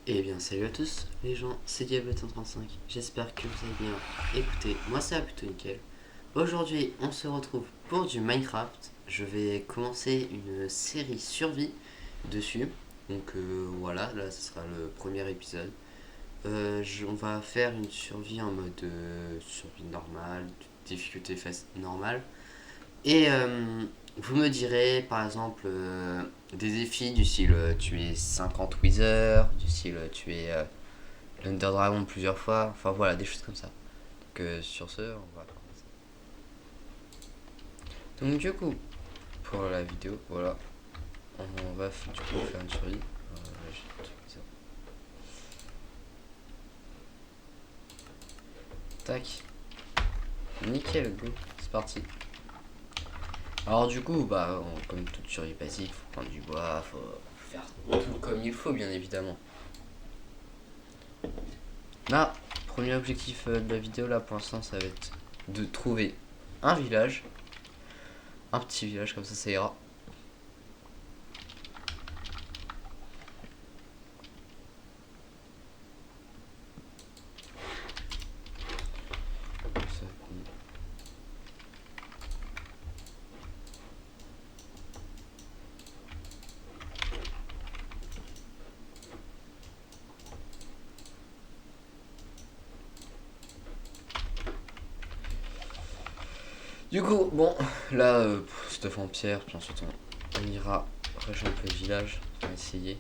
Eh bien, salut à tous les gens, c'est Diablo135. J'espère que vous allez bien. Écoutez, moi ça va plutôt nickel. Aujourd'hui, on se retrouve pour du Minecraft. Je vais commencer une série survie dessus. Donc voilà, là ce sera le premier épisode. On va faire une survie en mode survie normale, difficulté normale. Et vous me direz par exemple des défis du style tuer 50 Wither, du style tuer l'Under Dragon plusieurs fois, enfin voilà, des choses comme ça. Donc sur ce, on va commencer. Donc du coup, pour la vidéo, voilà, on va du coup faire une survie. Tac, nickel, go, c'est parti. Alors du coup, comme toute survie basique, faut prendre du bois, faut faire tout comme il faut bien évidemment. Là, premier objectif de la vidéo là pour l'instant ça va être de trouver un village, un petit village comme ça ira. Du coup, bon, là, stuff en pierre, puis ensuite on ira rejoindre le village, on va essayer.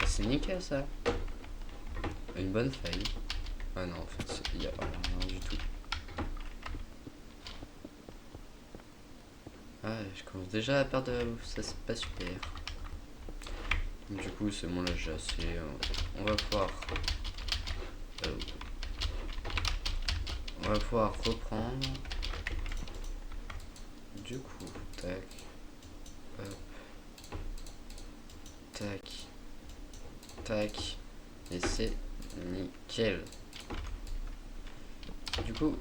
Ah, c'est nickel ça. Une bonne faille. Ah non, en fait, il n'y a rien du tout. Ah, je commence déjà à perdre de la bouffe, ça c'est pas super. Du coup, c'est bon, là j'ai assez. On va pouvoir. euh, on va pouvoir reprendre. Du coup, tac, hop, tac, tac. Et c'est nickel. Du coup,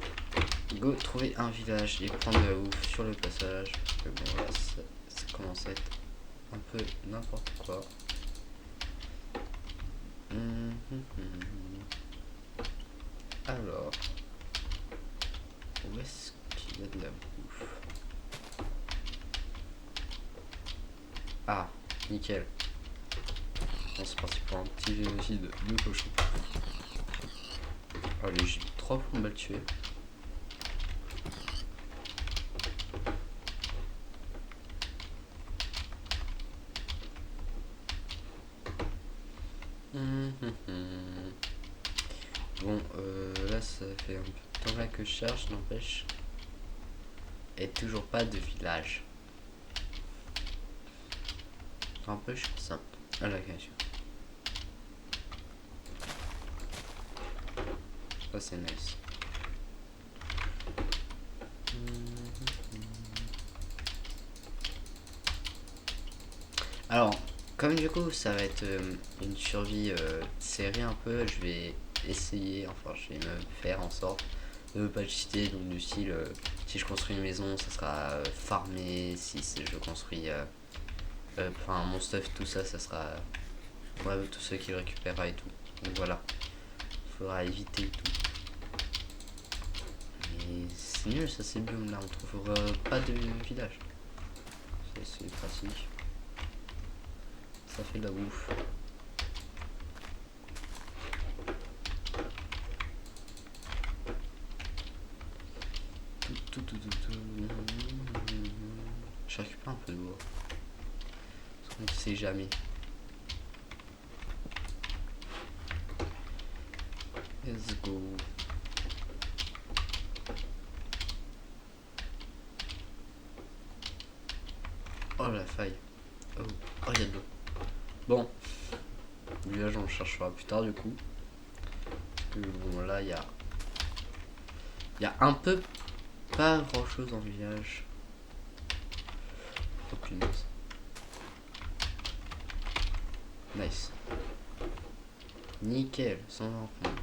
go trouver un village et prendre de la bouffe sur le passage. Parce que bon, là, ça commence à être un peu n'importe quoi. Alors, où est-ce qu'il y a de la bouffe? Ah, nickel. Bon, c'est parti pour un petit génocide de cochon. Allez, j'ai 3 fois mal tué. Bon, là, ça fait un peu de temps là que je cherche, n'empêche. Et toujours pas de village. N'empêche, ça. Ah, la question. Ça, c'est nice. Alors, comme du coup ça va être une survie série un peu, je vais essayer, enfin je vais me faire en sorte de ne pas le cheater, donc du style si je construis une maison ça sera farmé, si je construis enfin mon stuff tout ça, ça sera ouais, tout ce qui le récupérera et tout. Donc voilà, il faudra éviter tout. Mais c'est nul ça, c'est biome là, on trouvera pas de village. C'est pratique. Ça fait de la bouffe. Je récupère un peu de bois. Parce qu'on ne sait jamais. Let's go. Oh la faille. Oh, oh il y a de l'eau. Bon. Le village on le cherchera plus tard du coup. Parce que bon là il y a. Il y a un peu pas grand chose dans le village. Oh punaise. Nice. Nickel, sans enfant.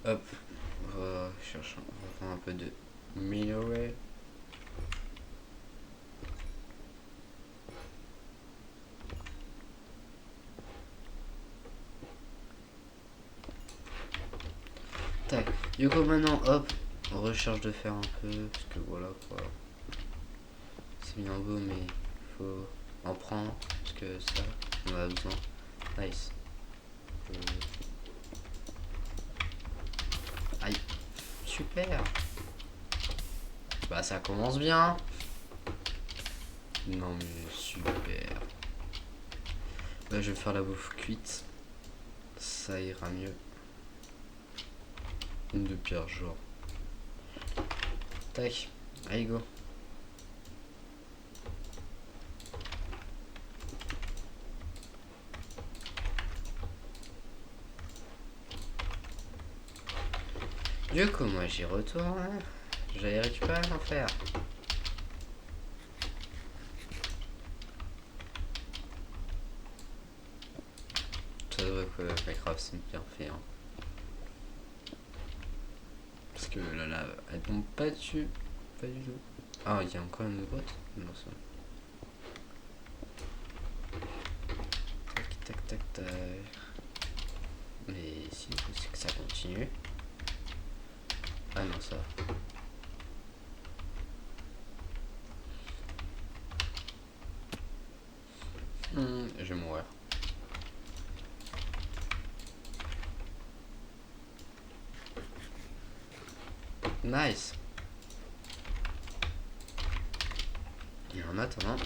Hop, on va chercher, on va prendre un peu de minerai. Tac. Du coup maintenant, hop, on recherche de faire un peu, parce que voilà quoi. C'est bien beau, mais il faut en prendre, parce que ça, on en a besoin. Nice. Aïe, super. Bah ça commence bien. Non mais super. Là je vais faire la bouffe cuite. Ça ira mieux. Une de pierre genre. Tac, allez go. Du coup moi j'y retourne. J'allais récupérer mon fer. Ça devrait que Minecraft c'est bien fait hein. Parce que la lave elle tombe pas dessus. Pas du tout. Ah il y a encore une grotte. Non ça. Tac tac tac tac. Mais si c'est que ça continue. Ah non ça. Je vais mourir. Nice. Et en attendant,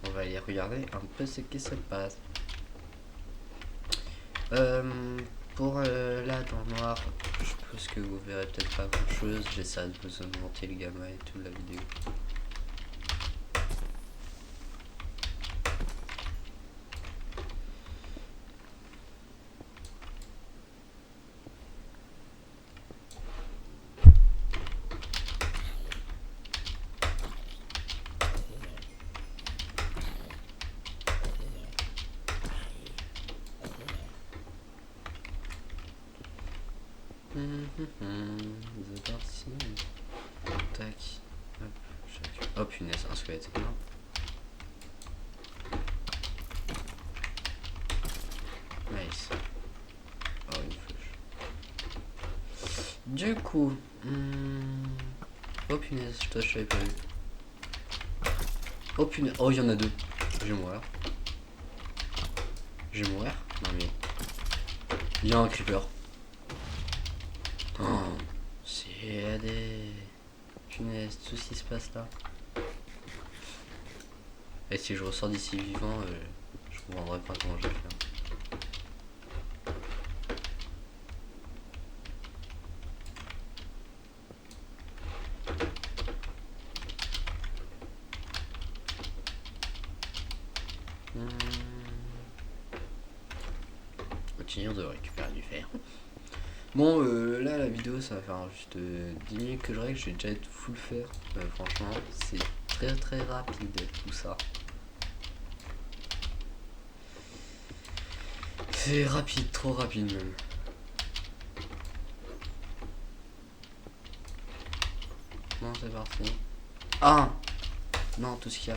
on va aller regarder un peu ce qui se passe. Pour là dans le noir, je pense que vous verrez peut-être pas grand chose. J'essaie de vous augmenter le gamma et tout la vidéo. C'est parti. Tac. Hop, oh punaise, un squelette. Non. Nice. Oh une flèche. Du coup. Oh punaise, je t'avais pas vu. Oh punaise. Oh il y en a deux. Je vais mourir. Je vais mourir. Non mais. Il y a un creeper. Oh, c'est des... Punaise, tout ce qui se passe là. Et si je ressors d'ici vivant, je comprendrai pas comment je vais faire. Continuons de récupérer du fer. Bon, là, la vidéo, ça va faire juste 10 minutes que je règle. J'ai déjà été full fer. Franchement, c'est très très rapide tout ça. C'est rapide, trop rapide même. Bon, c'est parti. Ah non, tout ce qu'il y a.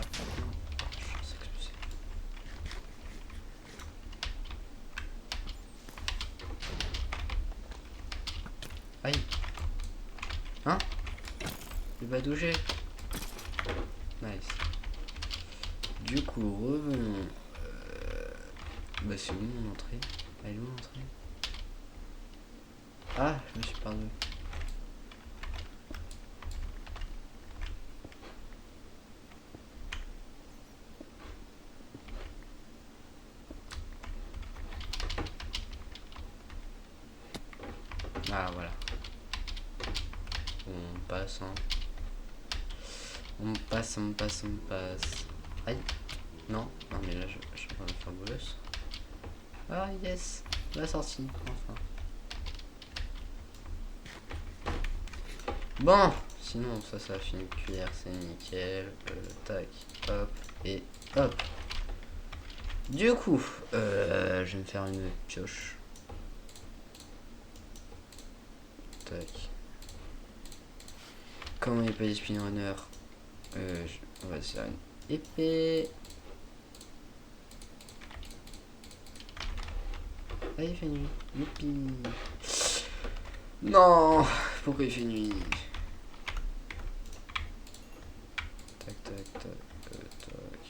Aïe. Hein? Il va toucher. Nice. Du coup, revenons. Bah c'est où mon entrée? Elle est où l'entrée? Ah, je me suis perdu. Ah voilà. On passe hein. On passe, on passe, on passe. Aïe. Non, non mais là je suis en train de faire bolos. Ah yes, la sortie, enfin. Bon, sinon ça a fait une cuillère, c'est nickel. Tac, hop, et hop. Du coup, je vais me faire une pioche. Tac. Comme on n'est pas des speedrunners, on va se faire une épée. Ah, il fait nuit. Youpi. Non, pourquoi il fait nuit? Tac, tac, tac, tac.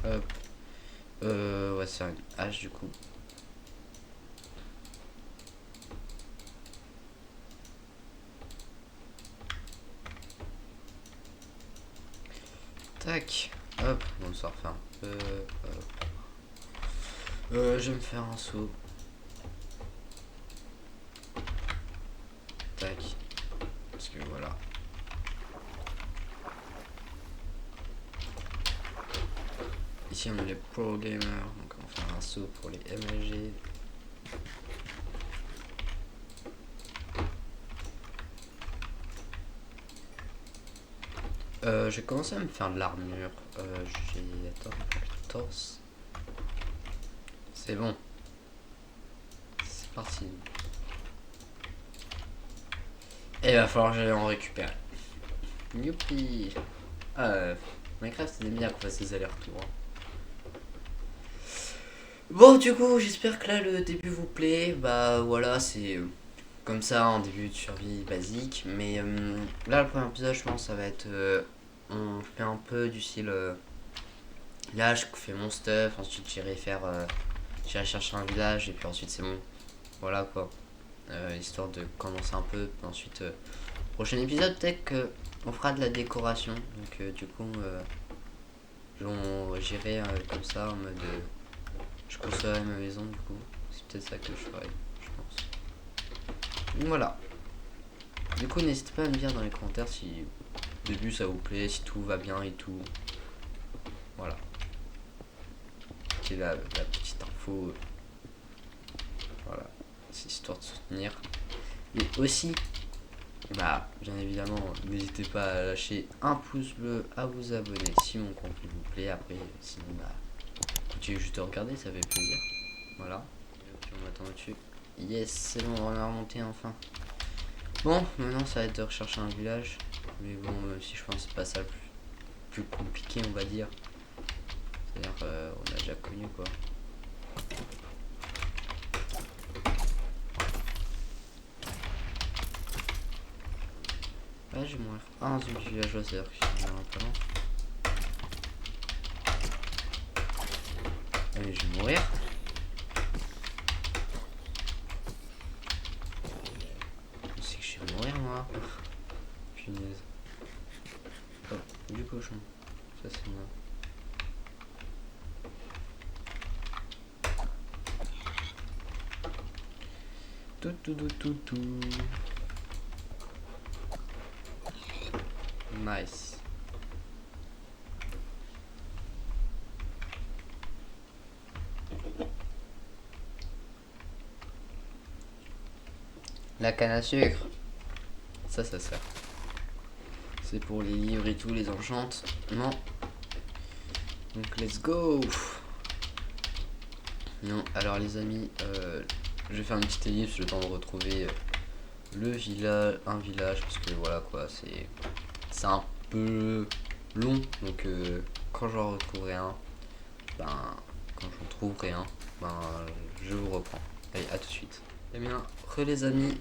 Hop. On va se faire une hache du coup. Tac. Hop, on se refait un peu. Hop. Je vais me faire un saut. Tac. Parce que voilà. Ici on est les pro gamers, donc on va faire un saut pour les MLG. J'ai commencé à me faire de l'armure. J'ai. Attends, 14. C'est bon. C'est parti. Et il va falloir que j'aille en récupérer. Youpi. Minecraft c'est bien qu'on fasse des allers-retours. Bon du coup j'espère que là le début vous plaît. Bah voilà c'est comme ça un début de survie basique. Mais là le premier épisode je pense ça va être on fait un peu du style là je fais mon stuff. Ensuite j'irai chercher un village et puis ensuite c'est bon. Voilà quoi. Histoire de commencer un peu. Ensuite prochain épisode peut-être que on fera de la décoration. Donc du coup j'irai comme ça en mode je construirai ma maison du coup. C'est peut-être ça que je ferai, je pense. Donc voilà. Du coup n'hésitez pas à me dire dans les commentaires si au début ça vous plaît, si tout va bien et tout. Voilà. C'est la petite info. Voilà. C'est histoire de soutenir. Mais aussi, bah bien évidemment, n'hésitez pas à lâcher un pouce bleu, à vous abonner si mon contenu vous plaît. Après, sinon bah continuez juste à regarder, ça fait plaisir. Voilà. Et puis on m'attend au-dessus. Yes, c'est bon, on a remonté enfin. Bon, maintenant ça va être de rechercher un village. Mais bon, même si je pense que c'est pas ça le plus compliqué, on va dire. C'est-à-dire on a déjà connu quoi. Ah, je vais mourir. Ah, un zombie villageois, c'est-à-dire qu'il y en a un peu loin. Allez, je vais mourir. Je sais que je vais mourir, moi. Punaise. Oh, du cochon. Ça, c'est moi. Tout. Nice. La canne à sucre. Ça sert. C'est pour les livres et tout, les enchantements. Donc let's go. Non, alors les amis, je vais faire une petite ellipse le temps de retrouver le village, un village, parce que voilà quoi, c'est un peu long, donc quand j'en retrouverai un, ben quand j'en trouverai un, ben je vous reprends. Allez, à tout de suite. Eh bien, les amis,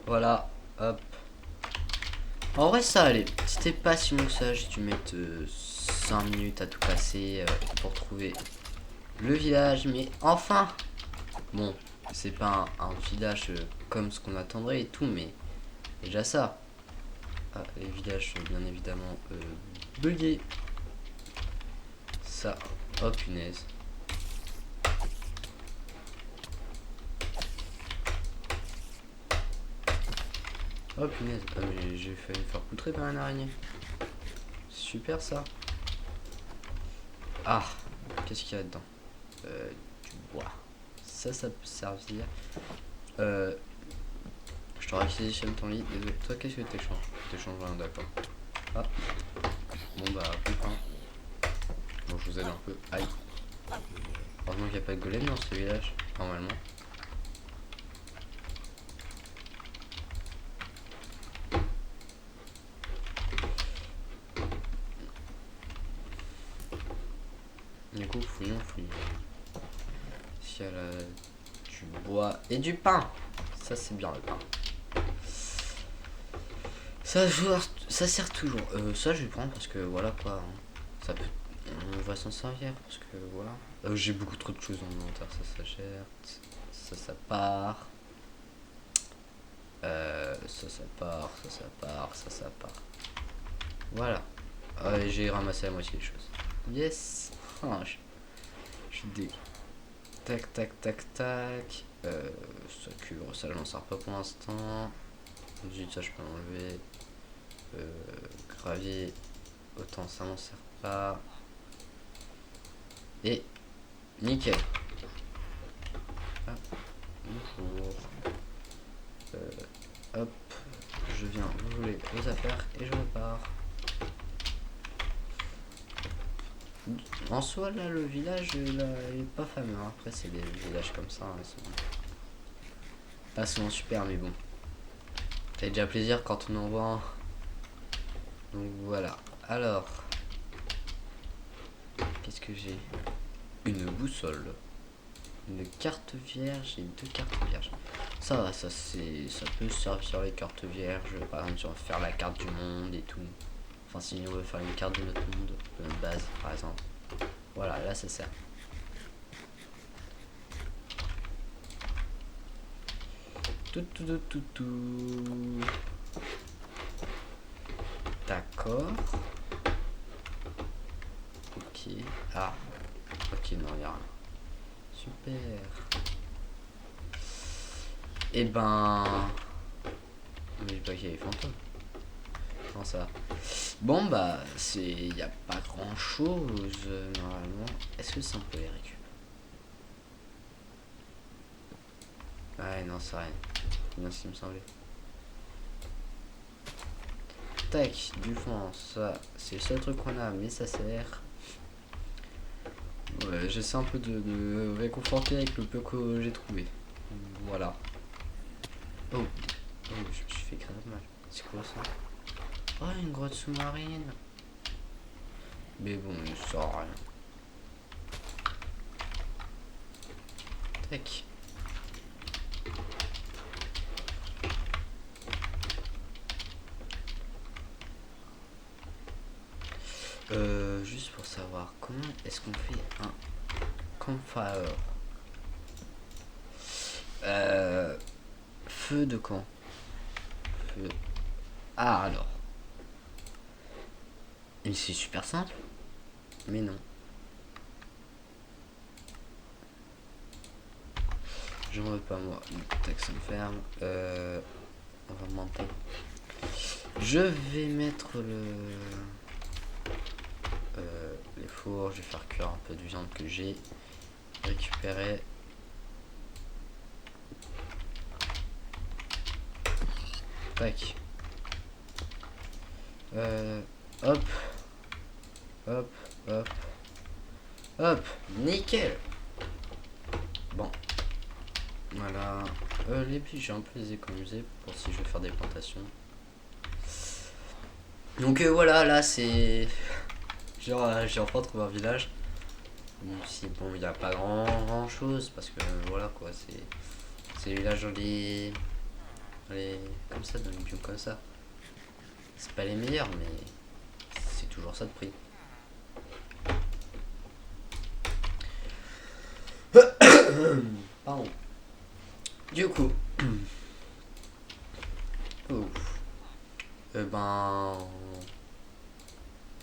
voilà, hop. En vrai ça allait, c'était pas si long que ça, j'ai dû mettre 5 minutes à tout passer pour trouver le village, mais enfin. Bon, c'est pas un village comme ce qu'on attendrait et tout, mais déjà ça. Ah, les villages sont bien évidemment buggés. Ça, oh punaise. Oh punaise, ah, mais j'ai failli me faire poutrer par une araignée. Super ça. Ah, qu'est-ce qu'il y a dedans? Du bois. Ça peut servir. Je t'aurais réquisitionne ton lit. Désolé. Toi, qu'est-ce que t'échanges? T'échanges rien, d'accord. Ah. Bon bah, putain. Bon, je vous aide un peu. Aïe. Heureusement qu'il n'y a pas de golem dans ce village, normalement. coup, fouillons. S'il y a du bois et du pain. Ça, c'est bien le pain. Ça sert toujours. Ça, je vais prendre parce que voilà quoi. Ça peut. On va s'en servir parce que voilà. J'ai beaucoup trop de choses dans l'inventaire. Ça s'achète. Ça part. Ça part. Ça part. Voilà. J'ai ramassé la moitié des choses. Yes. Je suis dé. Tac. Ça cure. Ça, je m'en sers pas pour l'instant. Ensuite, ça, je peux l'enlever. Gravier. Autant, ça m'en sert pas. Et nickel. Ah, bonjour. Hop, je viens voler vos affaires et je repars. En soi, là, le village, il est pas fameux. Après, c'est des villages comme ça. Ils sont pas souvent super, mais bon. Ça fait déjà plaisir quand on en voit un. Donc voilà. Alors, qu'est-ce que j'ai? Une boussole. Une carte vierge et 2 cartes vierges. Ça va, ça peut servir les cartes vierges. Par exemple, si on veut faire la carte du monde et tout. Enfin, si on veut faire une carte de notre monde, de notre base, par exemple. Voilà, là, ça sert. Tout. D'accord. Ok. Ah. Ok, non, il y a rien. Super. Et ben. Mais j'ai pas qu'il y a les fantômes. Non, ça va. Bon, bah, il y a pas grand chose normalement. Est-ce que ça on peut les récupérer? Ouais, non, c'est rien. Bien ce qui me semblait. Tac, du fond, ça, c'est le seul truc qu'on a, mais ça sert. Ouais, j'essaie un peu de me réconforter avec le peu que j'ai trouvé. Voilà. Oh, je me suis fait grave mal. C'est quoi ça? Oh, une grotte sous-marine. Mais bon, il sort rien. Tac. Juste pour savoir, comment est-ce qu'on fait un campfire? Feu de camp. Feu. Ah, alors. Et c'est super simple. Mais non. J'en veux pas moi. Tac, ça me ferme. On va monter. Je vais mettre les fours. Je vais faire cuire un peu de viande que j'ai récupéré. Tac. Hop. Hop. Nickel. Bon. Voilà. Les pieds, j'ai un peu les économiser pour si je veux faire des plantations. Donc voilà, là c'est. J'ai enfin trouvé un village. Même si bon, il n'y a pas grand chose parce que voilà quoi, c'est les villages dans les. Comme ça, dans les biomes comme ça. C'est pas les meilleurs, mais c'est toujours ça de prix. Pardon. Du coup. Ben.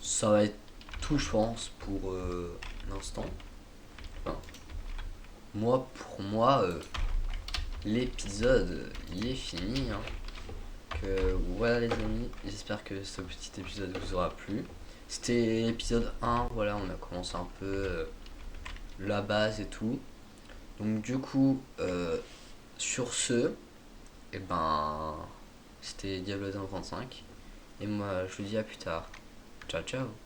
Ça va être tout, je pense, pour l'instant. Enfin, pour moi, l'épisode, il est fini. Hein. Que, voilà les amis, j'espère que ce petit épisode vous aura plu. C'était l'épisode 1, voilà, on a commencé un peu la base et tout. Donc du coup, sur ce, et ben, c'était Diablo 35. Et moi, je vous dis à plus tard. Ciao, ciao.